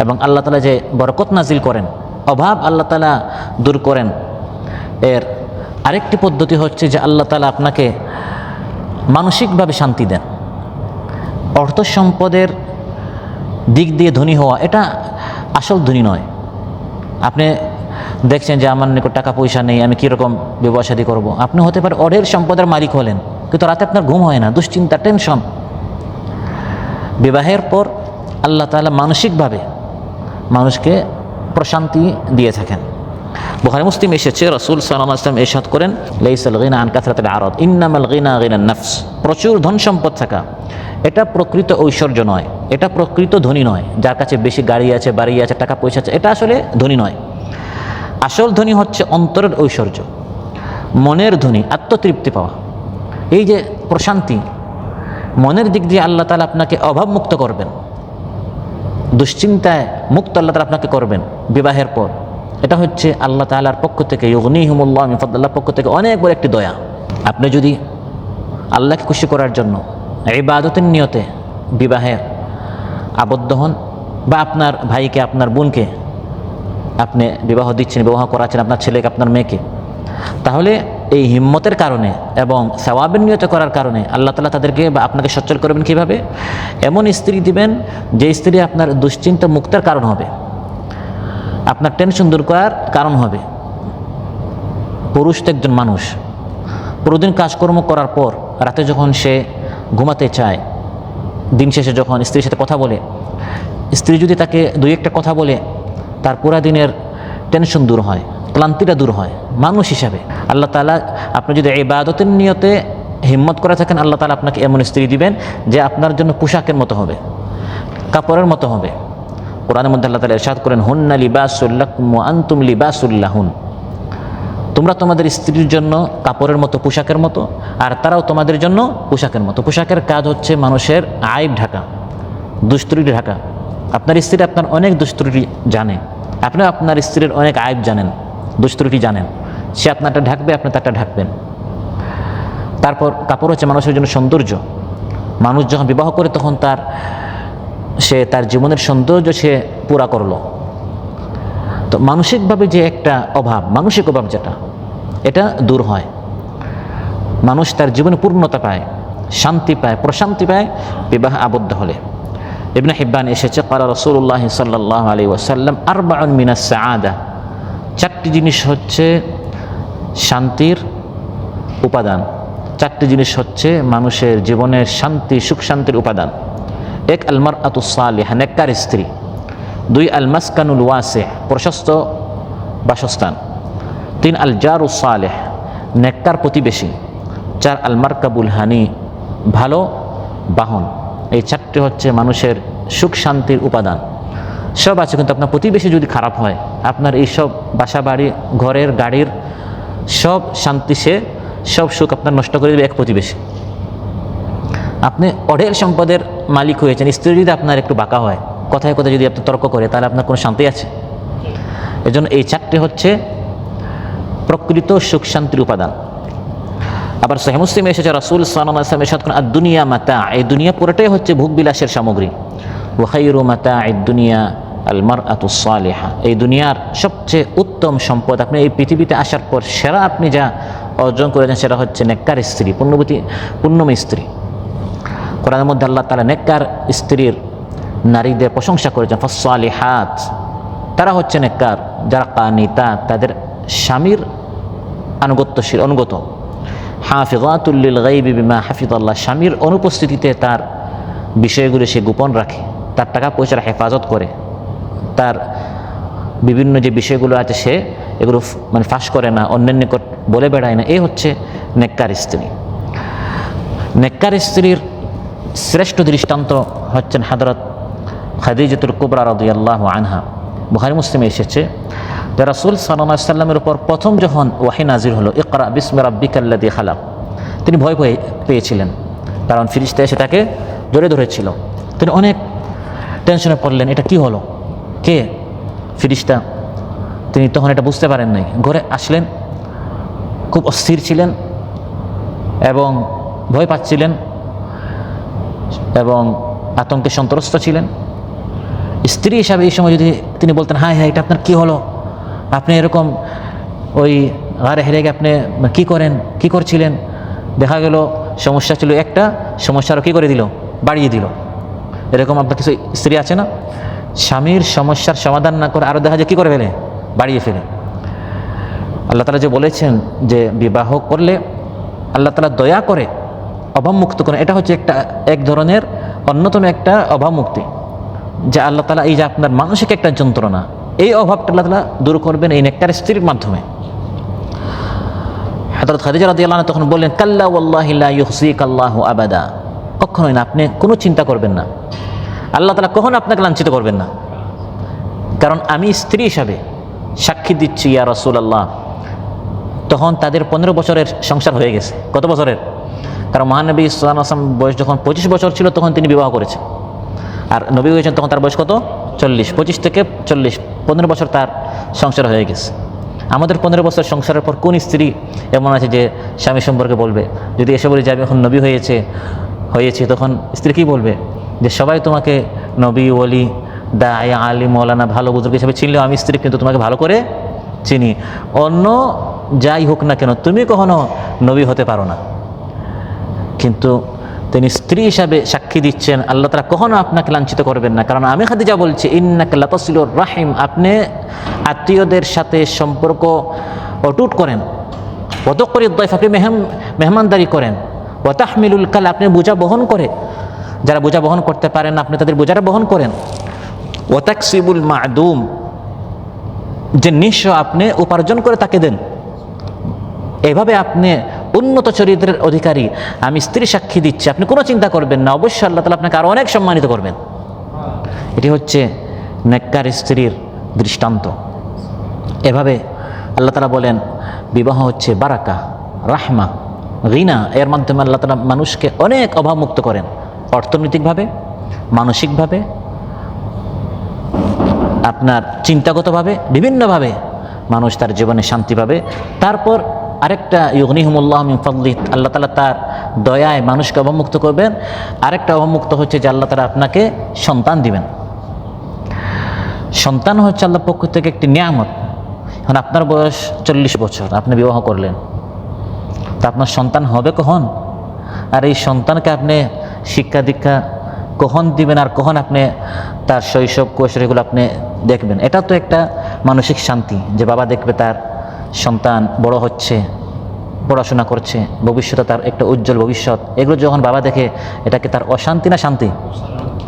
এবং আল্লাহ তাআলা যে বরকত নাজিল করেন, অভাব আল্লাহ তাআলা দূর করেন, এর আরেকটি পদ্ধতি হচ্ছে যে আল্লাহ তাআলা আপনাকে মানসিকভাবে শান্তি দেন। অর্থ সম্পদের দিক দিয়ে ধনী হওয়া এটা আসল ধনী নয়। আপনি দেখছেন যে আমার নিকট টাকা পয়সা নেই, আমি কীরকম বিবাহ শাদী করবো, আপনি হতে পারে অঢেল সম্পদের মালিক হলেন, কিন্তু রাতে আপনার ঘুম হয় না, দুশ্চিন্তা, টেনশন। বিবাহের পর আল্লাহ তাআলা মানসিকভাবে মানুষকে প্রশান্তি দিয়ে থাকেন। বুখারী মুসলিম এসেছে, রাসূল সাল্লাল্লাহু আলাইহি ওয়াসাল্লাম ইরশাদ করেন, লাইসাল গিনা আন কাসরাতিল আরাদ ইন্নামাল গিনা গিনান নফস, প্রচুর ধন সম্পদ থাকা এটা প্রকৃত ঐশ্বর্য নয়, এটা প্রকৃত ধনী নয়। যার কাছে বেশি গাড়ি আছে, বাড়ি আছে, টাকা পয়সা আছে, এটা আসলে ধনী নয়। আসল ধনী হচ্ছে অন্তরের ঐশ্বর্য, মনের ধনী, আত্মতৃপ্তি পাওয়া, এই যে প্রশান্তি, মনের দিক দিয়ে আল্লাহ তাআলা আপনাকে অভাবমুক্ত করবেন, দুশ্চিন্তায় মুক্ত আল্লাহ তাআলা আপনাকে করবেন বিবাহের পর। এটা হচ্ছে আল্লাহ তাআলার পক্ষ থেকে, ইউগনিহিমুল্লাহু মিন ফাদলিল্লাহর পক্ষ থেকে অনেক বড় একটি দয়া। আপনি যদি আল্লাহকে খুশি করার জন্য ইবাদতের নিয়তে বিবাহে আবদ্ধ হন, বা আপনার ভাইকে, আপনার বোনকে আপনি বিবাহ দিচ্ছেন, বিবাহ করাচ্ছেন, আপনার ছেলেকে, আপনার মেয়েকে, তাহলে এই হিম্মতের কারণে এবং সওয়াবের নিয়তে করার কারণে আল্লাহ তাআলা তাদেরকে বা আপনাকে সচ্ছল করবেন। কীভাবে? এমন স্ত্রী দিবেন যে স্ত্রী আপনার দুশ্চিন্তা মুক্তের কারণ হবে, আপনার টেনশন দূর করার কারণ হবে। পুরুষ তো একজন মানুষ, পুরোদিন কাজকর্ম করার পর রাতে যখন সে ঘুমাতে চায়, দিন শেষে যখন স্ত্রীর সাথে কথা বলে, স্ত্রী যদি তাকে দুই একটা কথা বলে, তার পুরা দিনের টেনশন দূর হয়, ক্লান্তিটা দূর হয়। মানুষ হিসাবে আল্লাহ তাআলা, আপনি যদি ইবাদতের নিয়তে হিম্মত করে থাকেন, আল্লাহ তাআলা আপনাকে এমন স্ত্রী দিবেন যে আপনার জন্য পোশাকের মতো হবে, কাপড়ের মতো হবে। কোরআনের মধ্যে আল্লাহ তাআলা ইরশাদ করেন, হুন্না লিবাসুল লাকুম ওয়া আনতুম লিবাসুল লাহুন। তোমরা তোমাদের স্ত্রীর জন্য কাপড়ের মতো, পোশাকের মতো, আর তারাও তোমাদের জন্য পোশাকের মতো। পোশাকের কাজ হচ্ছে মানুষের আইব ঢাকা, দুষ্টুটি ঢাকা। আপনার স্ত্রী আপনার অনেক দুষ্টুটি জানে, আপনিও আপনার স্ত্রীর অনেক আইব জানেন, দুষ্টুটি জানেন। সে আপনারটা ঢাকবে, আপনি তারটা ঢাকবেন। তারপর কাপড় হচ্ছে মানুষের জন্য সৌন্দর্য। মানুষ যখন বিবাহ করে তখন সে তার জীবনের সৌন্দর্য সে পুরা করলো। তো মানসিকভাবে যে একটা অভাব, মানসিক অভাব যেটা, এটা দূর হয়। মানুষ তার জীবনে পূর্ণতা পায়, শান্তি পায়, প্রশান্তি পায় বিবাহ আবদ্ধ হলে। ইবনে হিব্বান এসেছে, ক্বালা রাসূলুল্লাহ সাল্লাল্লাহু আলাইহি ওয়াসাল্লাম আরবাউন মিনাস সাআদা, চারটি জিনিস হচ্ছে শান্তির উপাদান। চারটি জিনিস হচ্ছে মানুষের জীবনের শান্তি, সুখ শান্তির উপাদান। এক, আল মারআতুস সালিহা, নেককার স্ত্রী। দুই, আল মাসকানুল ওয়াসি', প্রশস্ত বাসস্থান। তিন, আল জারুস সালেহ, নেককার প্রতিবেশী। চার, আল মারকাবুল হানি, ভালো বাহন। এই চারটি হচ্ছে মানুষের সুখ শান্তির উপাদান। সব আছে, কিন্তু আপনার প্রতিবেশী যদি খারাপ হয়, আপনার এই সব বাসা বাড়ি, ঘরের গাড়ির সব শান্তি, সব সুখ আপনার নষ্ট করে দেবে এক প্রতিবেশী। আপনি অঢেল সম্পদের মালিক হয়েছেন, স্ত্রী যদি আপনার একটু বাঁকা হয়, কথায় কথায় যদি আপনি তর্ক করে, তাহলে আপনার কোনো শান্তি আছে? এজন্য এই চারটি হচ্ছে প্রকৃত সুখ শান্তির উপাদান। আবার সহিহ মুসলিমে এসেছে, রাসূল সাল্লাল্লাহু আলাইহি ওয়াসাল্লাম ইরশাদ করেন, আদ-দুনিয়া মাতা', এই দুনিয়া পুরোটাই হচ্ছে ভোগ বিলাসের সামগ্রী। ওয়া খায়রু মাতা'id দুনিয়া আল মারআতুস সালিহা, এই দুনিয়ার সবচেয়ে উত্তম সম্পদ, আপনি এই পৃথিবীতে আসার পর সেরা আপনি যা অর্জন করেছেন সেটা হচ্ছে নেককার স্ত্রী, পুণ্যময় স্ত্রী। কোরআনের মধ্যে আল্লাহ তাআলা নেককার স্ত্রীর, নারীদের প্রশংসা করেছেন, ফাস-সালিহাত, তারা হচ্ছে নেককার, যারা কানিতাত, তাদের স্বামীর অনুগত। হাফিজাতুল লিল গায়বি বিমা হাফিজাল্লাহ, স্বামীর অনুপস্থিতিতে তার বিষয়গুলো সে গোপন রাখে, তার টাকা পয়সার হেফাজত করে, তার বিভিন্ন যে বিষয়গুলো আছে সে এগুলো মানে ফাঁস করে না, অন্যের নিকট বলে বেড়ায় না। এই হচ্ছে নেককার স্ত্রী। নেককার স্ত্রীর শ্রেষ্ঠ দৃষ্টান্ত হচ্ছেন হযরত খাদিজাতুল কুবরা রাদিয়াল্লাহু আনহা। বুখারী মুসলিমে এসেছে যে রাসূল সাল্লাল্লাহু আলাইহি ওয়াসাল্লামের উপর প্রথম যখন ওয়াহী নাজিল হলো, ইকরা বিসমি রাব্বিকাল্লাযী খালাক, তিনি ভয় পেয়েছিলেন, কারণ ফেরেশতা এসে তাকে জড়িয়ে ধরেছিল। তিনি অনেক টেনশনে পড়লেন, এটা কি হলো, কে ফেরেশতা? তিনি তখন এটা বুঝতে পারেন নাই। ঘরে আসলেন, খুব অস্থির ছিলেন এবং ভয় পাচ্ছিলেন এবং আতঙ্কে সন্ত্রস্ত ছিলেন। স্ত্রী হিসাবে এই সময় যদি তিনি বলতেন, হ্যাঁ হ্যাঁ, এটা আপনার কি হলো, আপনি এরকম ওই ঘরে হেরে গিয়ে আপনি কি করছিলেন, দেখা গেল সমস্যা ছিল একটা, সমস্যা আরও কী করে দিল, বাড়িয়ে দিল। এরকম আপনার কিছু স্ত্রী আছে না, স্বামীর সমস্যার সমাধান না করে আরও দেখা যায় কী করে ফেলে, বাড়িয়ে ফেলে। আল্লাহ তাআলা যে বলেছেন যে বিবাহ করলে আল্লাহ তাআলা দয়া করে অভাবমুক্ত করেন, এটা হচ্ছে এক ধরনের অন্যতম একটা অভাবমুক্তি, যে আল্লাহ তাআলা এই যে আপনার মানসিক একটা যন্ত্রণা, এই অভাবটা আল্লাহ তাআলা দূর করবেন এই নেককার স্ত্রীর মাধ্যমে। হযরত খাদিজা রাদিয়াল্লাহু আনহা তখন বললেন, কাল্লা ওয়াল্লাহি লা ইউখজিকাল্লাহু আবাদা, কখনোই না, আপনি কোনো চিন্তা করবেন না, আল্লাহ তাআলা কখনো আপনাকে লাঞ্ছিত করবেন না। কারণ আমি স্ত্রী হিসাবে সাক্ষী দিচ্ছি ইয়া রাসূলুল্লাহ, তখন তাদের 15 বছরের সংসার হয়ে গেছে। কত বছরের? কারণ মহানবী সাল্লাল্লাহু আলাইহি ওয়াসাল্লাম বয়স যখন 25 বছর ছিল তখন তিনি বিবাহ করেছেন, আর নবী হয়েছেন তখন তার বয়স কত? 40। 25 থেকে 40, 15 বছর তার সংসার হয়ে গেছে। আমাদের 15 বছর সংসারের পর কোন স্ত্রী এমন আছে যে স্বামী সম্পর্কে বলবে, যদি এসে বলি যে আমি এখন নবী হয়েছে, তখন স্ত্রী কী বলবে, যে সবাই তোমাকে নবী, ওলি, দাঈ, আলিম, মৌলানা, ভালো বুজুর্গ হিসেবে চিনলেও আমি স্ত্রী কিন্তু তোমাকে ভালো করে চিনি, অন্য যাই হোক না কেন তুমি কখনো নবী হতে পারো না। কিন্তু তিনি স্ত্রী হিসাবে সাক্ষী দিচ্ছেন আল্লাহ তাআলা কখনো আপনাকে লাঞ্ছিত করবেন না, কারণ আমি খাদিজা বলছি ইন্নাকা লাতাসিলুর রাহিম, আপনি আত্মীয়দের সাথে সম্পর্ক অটুট করেন, ওয়াতুকরিদ দাইফ, আপনি মেহমানদারি করেন, ওয়া তাহমিলুল কাল, আপনি বোঝা বহন করে, যারা বোঝা বহন করতে পারেন আপনি তাদের বোঝাটা বহন করেন, ওয়া তাকসিবুল মা'দুম, যে নিঃস্ব আপনি উপার্জন করে তাকে দেন। এভাবে আপনি উন্নত চরিত্রের অধিকারী, আমি স্ত্রী সাক্ষী দিচ্ছি, আপনি কোনো চিন্তা করবেন না, অবশ্যই আল্লাহ তাআলা আপনাকে আরো অনেক সম্মানিত করবেন। এটি হচ্ছে নেককার স্ত্রীর দৃষ্টান্ত। এভাবে আল্লাহ তাআলা বলেন বিবাহ হচ্ছে বারাকা, রাহমা, গিনা, এর মাধ্যমে আল্লাহ তাআলা মানুষকে অনেক অভাবমুক্ত করেন, অর্থনৈতিকভাবে, মানসিকভাবে, আপনার চিন্তাগতভাবে, বিভিন্নভাবে মানুষ তার জীবনে শান্তি পাবে। তারপর আরেকটা ইউগনিহুমুল্লাহ মিন ফাদলিহি, আল্লাহ তাআলা তার দয়ায় মানুষকে অবমুক্ত করবেন। আরেকটা অবমুক্ত হচ্ছে যে আল্লাহ তাআলা আপনাকে সন্তান দিবেন। সন্তান হচ্ছে আল্লাহর পক্ষ থেকে একটি নিয়ামত। এখন আপনার বয়স 40 বছর, আপনি বিবাহ করলেন, তা আপনার সন্তান হবে কখন? আর এই সন্তানকে আপনি শিক্ষা দীক্ষা কখন দিবেন, আর কখন আপনি তার শৈশব কৈশোর আপনি দেখবেন? এটা তো একটা মানসিক শান্তি যে বাবা দেখবে তার সন্তান বড় হচ্ছে, পড়াশোনা করছে, ভবিষ্যতে তার একটা উজ্জ্বল ভবিষ্যৎ। এগুলো যখন বাবা দেখে, এটাকে তার অশান্তি না শান্তি?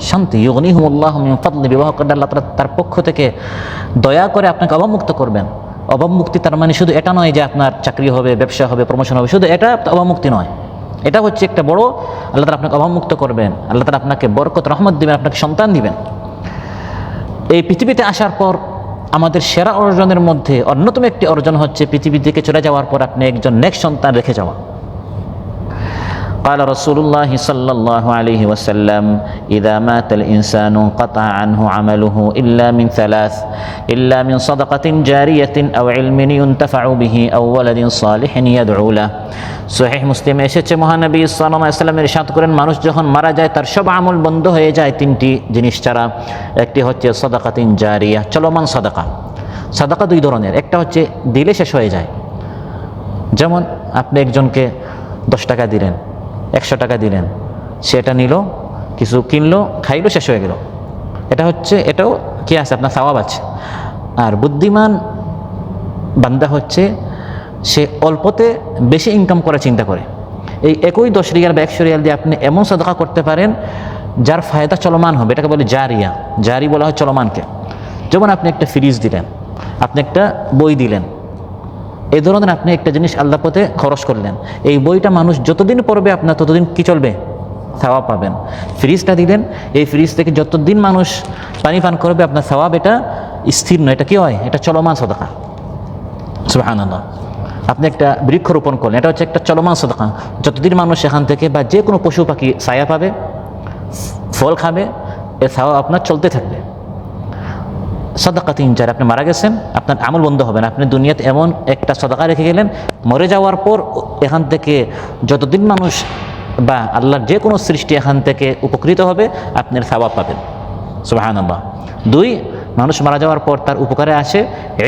শান্তি। ইউগনিহুমুল্লাহু মিন ফাদলি, বিবাহ করলে আল্লাহ তাআলা তার পক্ষ থেকে দয়া করে আপনাকে অবমুক্ত করবেন। অবমুক্তি তার মানে শুধু এটা নয় যে আপনার চাকরি হবে, ব্যবসা হবে, প্রমোশন হবে, শুধু এটা অবমুক্তি নয়। এটা হচ্ছে একটা বড়, আল্লাহ তাআলা আপনাকে অবমুক্ত করবেন, আল্লাহ তাআলা আপনাকে বরকত রহমত দিবেন, আপনাকে সন্তান দিবেন। এই পৃথিবীতে আসার পর আমাদের সেরা অর্জনের মধ্যে অন্যতম একটি অর্জন হচ্ছে পৃথিবী থেকে চলে যাওয়ার পর আপনি একজন নেক সন্তান রেখে যাওয়া। قال رسول الله صلى الله عليه وسلم إذا مات الإنسان انقطع عنه عمله إلا من ثلاث إلا من صدقة جارية أو علم ينتفع به أو ولد صالح يدعو له। সহিহ মুসলিমে এসেছে, মহানবী সাল্লাল্লাহু আলাইহি ওয়াসাল্লাম ইরশাদ করেন, মানুষ যখন মারা যায় তার সব আমল বন্ধ হয়ে যায় তিনটি জিনিস ছাড়া। একটি হচ্ছে সাদাকাতিন জারিয়া, চলমান সাদাকা। সাদাকা দুই ধরনের, একটা হচ্ছে দিলে শেষ হয়ে যায়, যেমন আপনি একজনকে 10 টাকা দিলেন, 100 টাকা দিলেন, সেটা নিল, কিছু কিনলো, খাইলো, শেষ হয়ে গেল। এটা হচ্ছে, এটাও কি আছে, আপনার সওয়াব আছে। আর বুদ্ধিমান বান্দা হচ্ছে সে অল্পতে বেশি ইনকাম করার চিন্তা করে। এই একই 10 রিয়াল বা 100 রিয়াল দিয়ে আপনি এমন সাদাকা করতে পারেন যার ফায়দা চলমান হবে, এটাকে বলে জারিয়া। জারি বলা হয় চলমানকে। যেমন আপনি একটা ফ্রিজ দিলেন, আপনি একটা বই দিলেন, এই ধরনের আপনি একটা জিনিস আল্লাহর পথে খরচ করলেন, এই বইটা মানুষ যতদিন পড়বে আপনার ততদিন কি চলবে, সওয়াব পাবেন। ফ্রিজটা দিলেন, এই ফ্রিজ থেকে যতদিন মানুষ পানি পান করবে আপনার সওয়াব, এটা স্থির নয়, এটা কি হয়, এটা চলমান সাদাকা। সুবহানাল্লাহ। আপনি একটা বৃক্ষরোপণ করলেন, এটা হচ্ছে একটা চলমান সাদাকা। যতদিন মানুষ সেখান থেকে বা যে কোনো পশু পাখি ছায়া পাবে, ফল খাবে, এর সওয়াব আপনার চলতে থাকবে। সাদাকাতিন জারিয়া, আপনি মারা গেছেন, আপনার আমল বন্ধ হবে না, আপনি দুনিয়াতে এমন একটা সাদাকা রেখে গেলেন, মরে যাওয়ার পর এখান থেকে যতদিন মানুষ বা আল্লাহর যে কোনো সৃষ্টি এখান থেকে উপকৃত হবে, আপনার সওয়াব পাবেন। সুবহানাল্লাহ। 2, মানুষ মারা যাওয়ার পর তার উপকারে আসে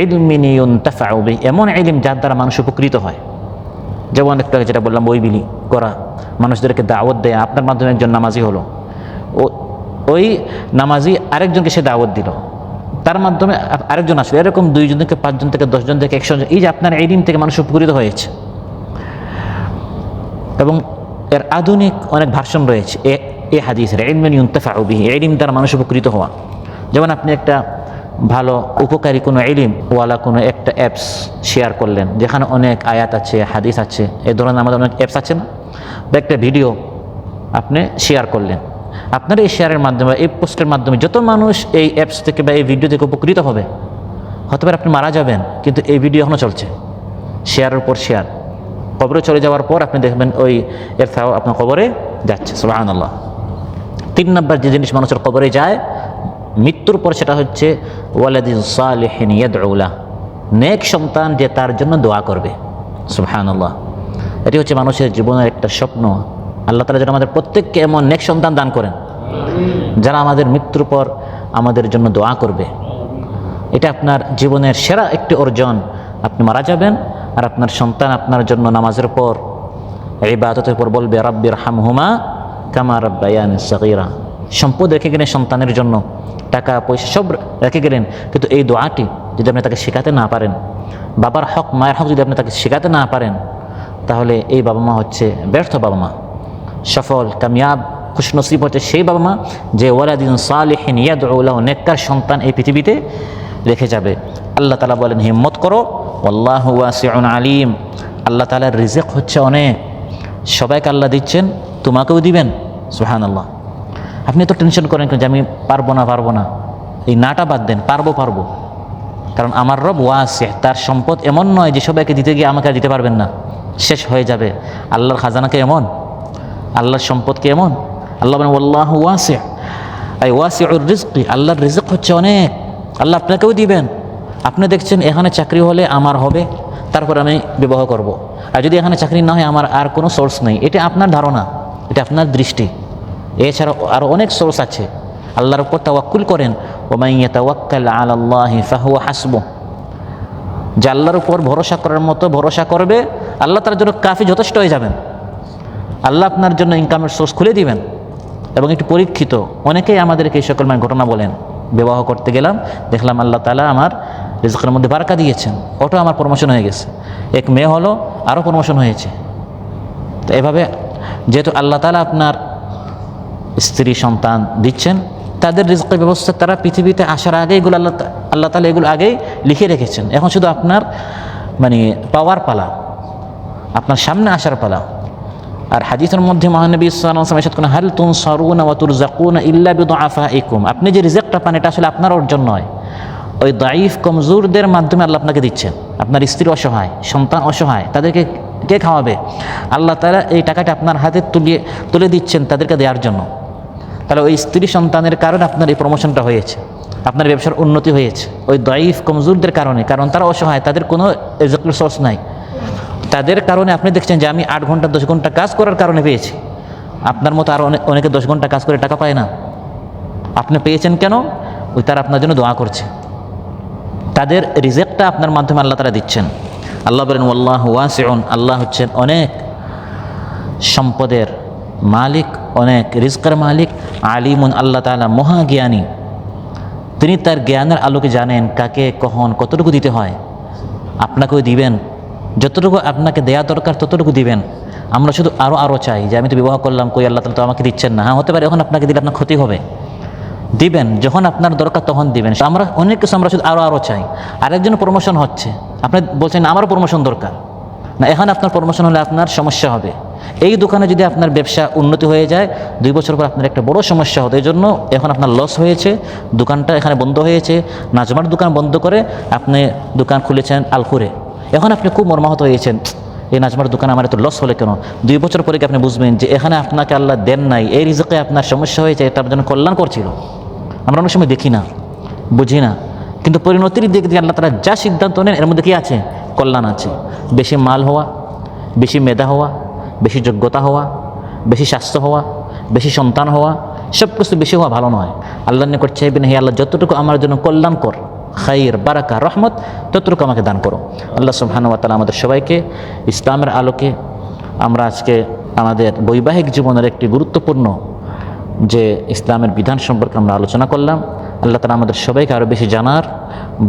ইলমিন ইউনতাফাউ বিহি, এমন ইলম যার দ্বারা মানুষ উপকৃত হয়। যেমন একটু আগে যেটা বললাম, বই বিলি করা, মানুষদেরকে দাওয়াত দেয়া, আপনার মাধ্যমে একজন নামাজি হলো, ওই নামাজি আরেকজনকে সে দাওয়াত দিল, তার মাধ্যমে আরেকজন আসলো, এরকম 2 জন থেকে 5 জন থেকে 10 জন থেকে 100 জন, এই যে আপনার ইলম থেকে মানুষ উপকৃত হয়েছে। এবং এর আধুনিক অনেক ভার্সন রয়েছে এই হাদিসের, ইলমিন ইউনতাফাউ বিহি, ইলম দ্বারা মানুষ উপকৃত হওয়া। যেমন আপনি একটা ভালো উপকারী কোনো ইলম ওয়ালা কোনো একটা অ্যাপস শেয়ার করলেন, যেখানে অনেক আয়াত আছে, হাদিস আছে, এই ধরনের আমাদের অনেক অ্যাপস আছে না, বা একটা ভিডিও আপনি শেয়ার করলেন, আপনার এই শেয়ারের মাধ্যমে, এই পোস্টের মাধ্যমে যত মানুষ এই অ্যাপস থেকে বা এই ভিডিও থেকে উপকৃত হবে, হতে পারে আপনি মারা যাবেন কিন্তু এই ভিডিও এখনও চলছে, শেয়ারের পর শেয়ার, কবরে চলে যাওয়ার পর আপনি দেখবেন ওই এর সওয়াব আপনার কবরে যাচ্ছে। সুবহানাল্লাহ। 3 নম্বর যে জিনিস মানুষের কবরে যায় মৃত্যুর পর, সেটা হচ্ছে ওয়ালাদিন সালিহিন ইয়াদউ লাহ, নেক সন্তান যে তার জন্য দোয়া করবে। সুবহানাল্লাহ। এটি হচ্ছে মানুষের জীবনের একটা স্বপ্ন। আল্লাহ তাআলা যেন আমাদের প্রত্যেককে এমন নেক সন্তান দান করেন যারা আমাদের মৃত্যুর পর আমাদের জন্য দোয়া করবে। এটা আপনার জীবনের সেরা একটি অর্জন। আপনি মারা যাবেন আর আপনার সন্তান আপনার জন্য নামাজের পর, ইবাদতের পর বলবে রাব্বিরহামহুমা কামা রাব্বায়ানি সগীরা। সম্পদ রেখে গেলেন সন্তানের জন্য, টাকা পয়সা সব রেখে গেলেন, কিন্তু এই দোয়াটি যদি আপনি তাকে শেখাতে না পারেন, বাবার হক মায়ের হক যদি আপনি তাকে শেখাতে না পারেন, তাহলে এই বাবা মা হচ্ছে ব্যর্থ বাবা মা। সফল কামিয়াব খুশনসিব হচ্ছে সেই বাবা মা যে ওয়ালাদিন সালিহিন ইয়াদউ লাহু, নেককার সন্তান এই পৃথিবীতে রেখে যাবে। আল্লাহ তাআলা বলেন হিম্মত করো, ওয়াল্লাহু ওয়াসিউন আলিম। আল্লাহ তাআলার রিজিক হচ্ছে অনেক, সবাইকে আল্লাহ দিচ্ছেন, তোমাকেও দিবেন। সুবহানাল্লাহ। আপনি তো টেনশন করেন যে আমি পারবো না, এই নাটা বাদ দেন, পারবো। কারণ আমার রব ওয়াসি, তার সম্পদ এমন নয় যে সবাইকে দিতে গিয়ে আমাকে আর দিতে পারবেন না, শেষ হয়ে যাবে। আল্লাহর খাজানাকে এমন, আল্লাহর সম্পদকে এমন। আল্লাহ বলেন ওয়াল্লাহু ওয়াসি, এই ওয়াসিউর রিজকি, আল্লাহর রিজক হচ্ছে অনেক, আল্লাহ আপনাকেও দিবেন। আপনি দেখছেন এখানে চাকরি হলে আমার হবে, তারপর আমি বিবাহ করব। আর যদি এখানে চাকরি না হয় আমার আর কোনো সোর্স নেই, এটা আপনার ধারণা, এটা আপনার দৃষ্টি। এছাড়া আরও অনেক সোর্স আছে। আল্লাহর উপর তাওয়াক্কুল করেন, ওমান ইয়াতাওয়াক্কাল আলাল্লাহি ফাহুয়া হাসবুহ। যে আল্লাহর উপর ভরসা করার মতো ভরসা করবে, আল্লাহ তার জন্য কাফি, যথেষ্ট হয়ে যাবেন। আল্লাহ আপনার জন্য ইনকামের সোর্স খুলে দিবেন। এবং একটু পরীক্ষিত, অনেকেই আমাদেরকে এই সকল ঘটনা বলেন, বিবাহ করতে গেলাম, দেখলাম আল্লাহ তাআলা আমার রিজকের মধ্যে বারাকা দিয়েছেন, ওটা আমার প্রমোশন হয়ে গেছে। এক মেয়ে হলো, আরও প্রমোশন হয়েছে। তো এভাবে যেহেতু আল্লাহ তাআলা আপনার স্ত্রী সন্তান দিচ্ছেন, তাদের রিজকের ব্যবস্থা তারা পৃথিবীতে আসার আগে এগুলো আল্লাহ তাআলা এগুলো আগেই লিখে রেখেছেন। এখন শুধু আপনার পাওয়ার পালা, আপনার সামনে আসার পালা। আর হাদিসের মধ্যে মহানবী সাল্লাল্লাহু আলাইহি ওয়াসাল্লাম ইরশাদ করেন, হাল তুনসারুনা ওয়া তুরযাকুনা ইল্লা বিদুআফাইকুম। আপনি যে রিজিকটা পান এটা আসলে আপনার অর্জন নয়, ওই দাঈফ কমজোরদের মাধ্যমে আল্লাহ আপনাকে দিচ্ছেন। আপনার স্ত্রী অসহায়, সন্তান অসহায়, তাদেরকে কে খাওয়াবে? আল্লাহ তাআলা এই টাকাটা আপনার হাতে তুলে দিচ্ছেন তাদেরকে দেওয়ার জন্য। তাহলে ওই স্ত্রী সন্তানের কারণে আপনার এই প্রমোশনটা হয়েছে, আপনার ব্যবসার উন্নতি হয়েছে ওই দাঈফ কমজোরদের কারণে। কারণ তারা অসহায়, তাদের কোনো রিজিকের সোর্স নাই। তাদের কারণে আপনি দেখছেন যে আমি 8 ঘন্টা 10 ঘন্টা কাজ করার কারণে পেয়েছি। আপনার মতো আরও অনেকে 10 ঘন্টা কাজ করে টাকা পায় না। আপনি পেয়েছেন কেন? ওই তারা আপনার জন্য দোয়া করছে, তাদের রিজিকটা আপনার মাধ্যমে আল্লাহ তাআলা দিচ্ছেন। আল্লাহ বলেন ওয়াল্লাহু ওয়াসিউন, আল্লাহ হচ্ছেন অনেক সম্পদের মালিক, অনেক রিজকের মালিক। আলিমুন, আল্লাহ তাআলা মহাজ্ঞানী, তিনি তার জ্ঞানের আলোকে জানেন কাকে কখন কতটুকু দিতে হয়। আপনাকেও দিবেন, যতটুকু আপনাকে দেয়া দরকার ততটুকু দিবেন। আমরা শুধু আরও চাই যে আমি তো বিবাহ করলাম, কই আল্লাহ তাআলা তো আমাকে দিচ্ছেন না। হ্যাঁ, হতে পারে এখন আপনাকে দিলে আপনার ক্ষতি হবে, দিবেন যখন আপনার দরকার তখন দিবেন। আমরা অনেক কিছু আমরা শুধু আরও চাই। আরেকজন প্রমোশন হচ্ছে, আপনি বলছেন আমারও প্রমোশন দরকার না, এখানে আপনার প্রমোশন হলে আপনার সমস্যা হবে। এই দোকানে যদি আপনার ব্যবসা উন্নতি হয়ে যায়, 2 বছর পর আপনার একটা বড় সমস্যা হতো। এই জন্য এখন আপনার লস হয়েছে, দোকানটা এখানে বন্ধ হয়েছে। নাজমার দোকান বন্ধ করে আপনি দোকান খুলেছেন আলকুরে, এখন আপনি খুব মর্মাহত হয়েছেন, এই নাজমার দোকান আমার এত লস হলে কেন? 2 বছর পরে আপনি বুঝবেন যে এখানে আপনাকে আল্লাহ দেন নাই, এই রিজিকে আপনার সমস্যা হয়েছে, এটা আপনার জন্য কল্যাণ করছিল। আমরা অনেক সময় দেখি না, বুঝি না, কিন্তু পরিণতির দিক দিয়ে আল্লাহ তাআলা যা সিদ্ধান্ত নেন এর মধ্যে কী আছে? কল্যাণ আছে। বেশি মাল হওয়া, বেশি মেধা হওয়া, বেশি যোগ্যতা হওয়া, বেশি স্বাস্থ্য হওয়া, বেশি সন্তান হওয়া, সব কিছু বেশি হওয়া ভালো নয়। আল্লাহর নিকট চাইবেন, হে আল্লাহ যতটুকু আমার জন্য কল্যাণকর, খাইর, বারাকা, রহমত, ততটুকু আমাকে দান করো। আল্লাহ সুবহানাহু ওয়া তাআলা আমাদের সবাইকে ইসলামের আলোকে আমরা আজকে আমাদের বৈবাহিক জীবনের একটি গুরুত্বপূর্ণ যে ইসলামের বিধান সম্পর্কে আমরা আলোচনা করলাম। আল্লাহ তাআলা আমাদের সবাইকে আরও বেশি জানার,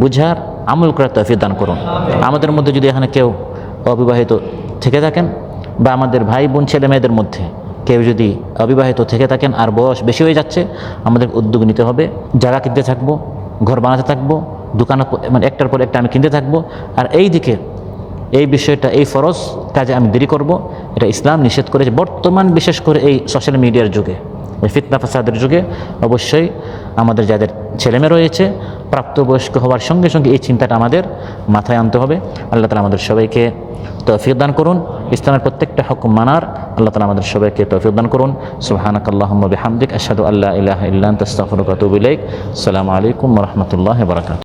বুঝার, আমল করার তৌফিক দান করুন। আমাদের মধ্যে যদি এখানে কেউ অবিবাহিত থেকে থাকেন, বা আমাদের ভাই বোন ছেলে মেয়েদের মধ্যে কেউ যদি অবিবাহিত থেকে থাকেন আর বয়স বেশি হয়ে যাচ্ছে, আমাদের উদ্যোগ নিতে হবে। জায়গা কিনতে থাকবো, ঘর বানাতে থাকবো, দোকানে একটার পর একটা আমি কিনতে থাকবো। আর এই দিকে এই বিষয়টা, এই ফরজ কাজে আমি দেরি করব, এটা ইসলাম নিষেধ করেছে। বর্তমান বিশেষ করে এই সোশ্যাল মিডিয়ার যুগে, এই ফিতনা ফাসাদের যুগে অবশ্যই আমাদের যাদের ছেলেমেয়ে রয়েছে, প্রাপ্তবয়স্ক হওয়ার সঙ্গে সঙ্গে এই চিন্তাটা আমাদের মাথায় আনতে হবে। আল্লাহ তাআলা আমাদের সবাইকে তৌফিক দান করুন, ইসলামের প্রত্যেকটা হুকুম মানার আল্লাহ তাআলা আমাদের সবাইকে তৌফিক দান করুন। সুবহানাকাল্লাহুম্মা বিহামদিক, আশহাদু আল্লা ইলাহা ইল্লা আনতা, আস্তাগফিরুকা ওয়া আতুবু ইলাইক। আসসালামু আলাইকুম ওয়া রাহমাতুল্লাহি ওয়া বারাকাতুহু।